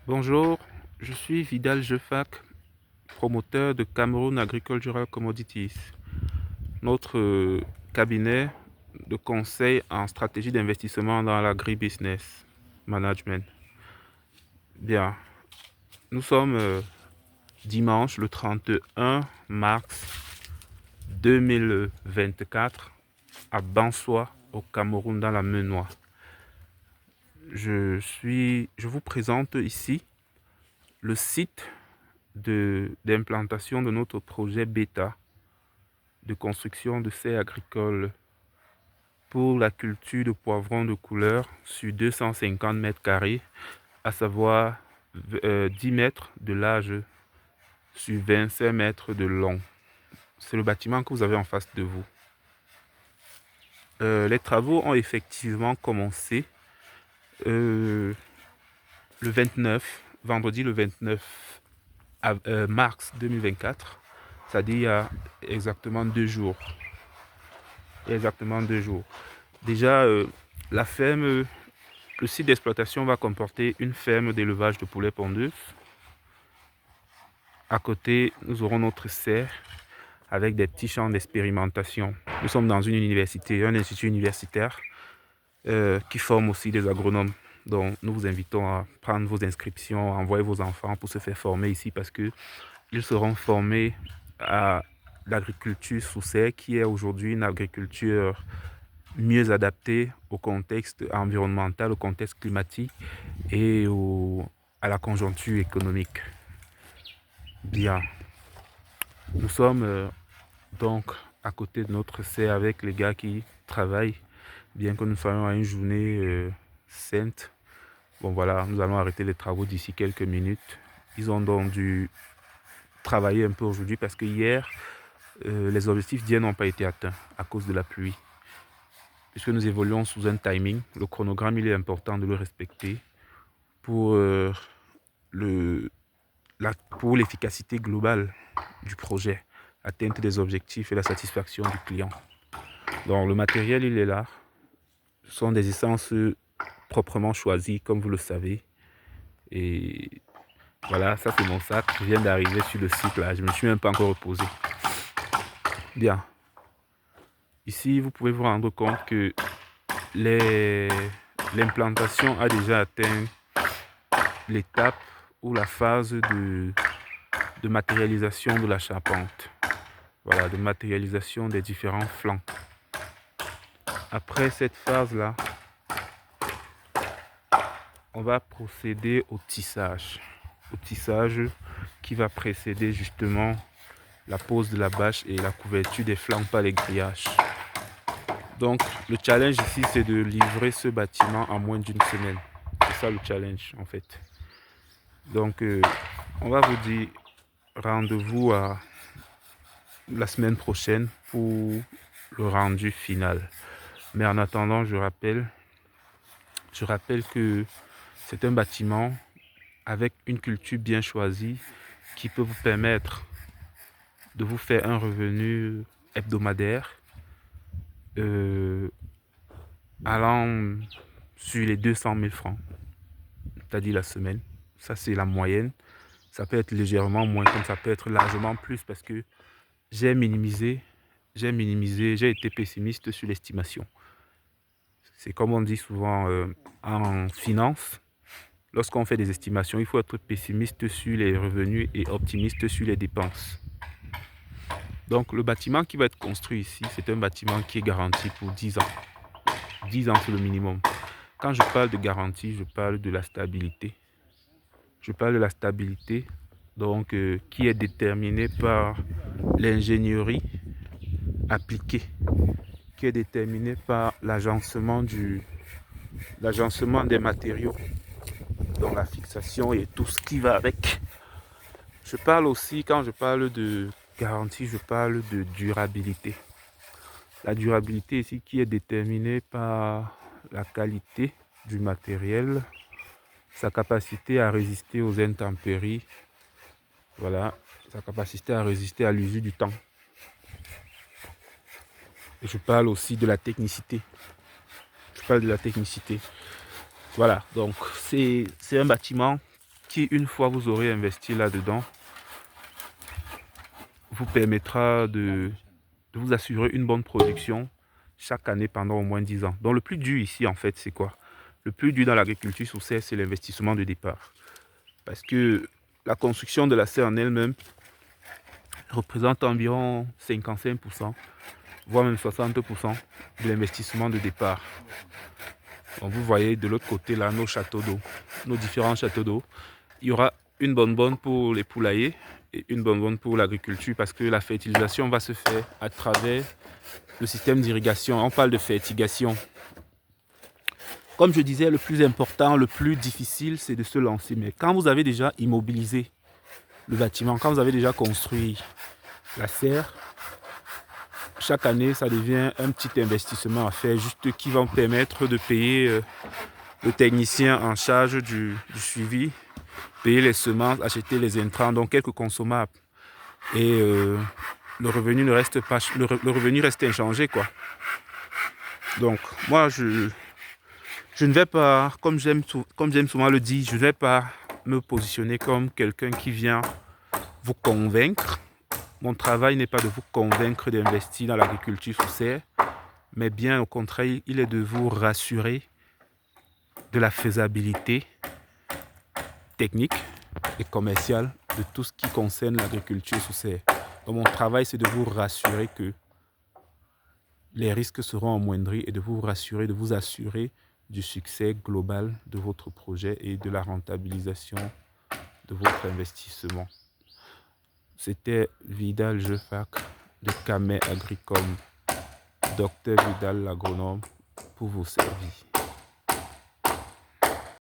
Bonjour, je suis Vidal Jeffac, promoteur de Cameroun Agricultural Commodities. Notre cabinet de conseil en stratégie d'investissement dans l'agribusiness management. Bien, nous sommes dimanche le 31 mars 2024 à Bansoa au Cameroun dans la Menoie. Je vous présente ici le site d'implantation de notre projet bêta de construction de serres agricoles pour la culture de poivrons de couleur sur 250 mètres carrés, à savoir 10 mètres de large sur 25 mètres de long. C'est le bâtiment que vous avez en face de vous. Les travaux ont effectivement commencé le 29, vendredi le 29 mars 2024, c'est-à-dire il y a exactement 2 jours. Déjà, la ferme, le site d'exploitation va comporter une ferme d'élevage de poulets pondeuses. À côté, nous aurons notre serre avec des petits champs d'expérimentation. Nous sommes dans une université, un institut universitaire qui forme aussi des agronomes. Donc, nous vous invitons à prendre vos inscriptions, à envoyer vos enfants pour se faire former ici parce qu'ils seront formés à l'agriculture sous serre qui est aujourd'hui une agriculture mieux adaptée au contexte environnemental, au contexte climatique et à la conjoncture économique. Bien, nous sommes donc à côté de notre serre avec les gars qui travaillent, bien que nous soyons à une journée sainte. Bon voilà, nous allons arrêter les travaux d'ici quelques minutes. Ils ont donc dû travailler un peu aujourd'hui parce que hier, les objectifs d'hier n'ont pas été atteints à cause de la pluie. Puisque nous évoluons sous un timing, le chronogramme, il est important de le respecter pour l'efficacité globale du projet, atteinte des objectifs et la satisfaction du client. Donc le matériel, il est là. Ce sont des essences proprement choisies, comme vous le savez. Et voilà, ça c'est mon sac. Je viens d'arriver sur le site là. Je me suis même pas encore reposé. Bien. Ici, vous pouvez vous rendre compte que l'implantation a déjà atteint l'étape ou la phase de matérialisation de la charpente. Voilà, de matérialisation des différents flancs. Après cette phase-là, on va procéder au tissage. Au tissage qui va précéder justement la pose de la bâche et la couverture des flancs par les grillages. Donc le challenge ici, c'est de livrer ce bâtiment en moins d'une semaine. C'est ça le challenge en fait. Donc on va vous dire rendez-vous à la semaine prochaine pour le rendu final. Mais en attendant, je rappelle que c'est un bâtiment avec une culture bien choisie qui peut vous permettre de vous faire un revenu hebdomadaire allant sur les 200 000 francs, c'est-à-dire la semaine. Ça, c'est la moyenne. Ça peut être légèrement moins, comme ça peut être largement plus parce que j'ai été pessimiste sur l'estimation. C'est comme on dit souvent en finance, lorsqu'on fait des estimations, il faut être pessimiste sur les revenus et optimiste sur les dépenses. Donc le bâtiment qui va être construit ici, c'est un bâtiment qui est garanti pour 10 ans. 10 ans, c'est le minimum. Quand je parle de garantie, je parle de la stabilité. Je parle de la stabilité donc, qui est déterminée par l'ingénierie appliquée, qui est déterminée par l'agencement des matériaux, donc la fixation et tout ce qui va avec. Je parle aussi, quand je parle de garantie, je parle de durabilité. La durabilité ici qui est déterminée par la qualité du matériel, sa capacité à résister aux intempéries, voilà, sa capacité à résister à l'usure du temps. Et je parle aussi de la technicité. Voilà, donc c'est un bâtiment qui, une fois vous aurez investi là-dedans, vous permettra de vous assurer une bonne production chaque année pendant au moins 10 ans. Donc le plus dur ici, en fait, c'est quoi? Le plus dur dans l'agriculture sous serre, c'est l'investissement de départ. Parce que la construction de la serre en elle-même représente environ 55%, voire même 60% de l'investissement de départ. Donc vous voyez de l'autre côté là nos châteaux d'eau, nos différents châteaux d'eau. Il y aura une bonbonne pour les poulaillers et une bonbonne pour l'agriculture parce que la fertilisation va se faire à travers le système d'irrigation. On parle de fertigation. Comme je disais, le plus important, le plus difficile, c'est de se lancer. Mais quand vous avez déjà immobilisé le bâtiment, quand vous avez déjà construit la serre, chaque année, ça devient un petit investissement à faire, juste qui va vous permettre de payer le technicien en charge du suivi, payer les semences, acheter les intrants, donc quelques consommables. Et le revenu ne reste pas, le revenu reste inchangé, quoi. Donc, moi, je ne vais pas, comme j'aime souvent le dire, je ne vais pas me positionner comme quelqu'un qui vient vous convaincre. Mon travail n'est pas de vous convaincre d'investir dans l'agriculture sous serre, mais bien au contraire, il est de vous rassurer de la faisabilité technique et commerciale de tout ce qui concerne l'agriculture sous serre. Donc mon travail, c'est de vous rassurer que les risques seront amoindris et de vous rassurer, de vous assurer du succès global de votre projet et de la rentabilisation de votre investissement. C'était Vidal Jefac de Camay Agricom, Docteur Vidal l'agronome, pour vous servir.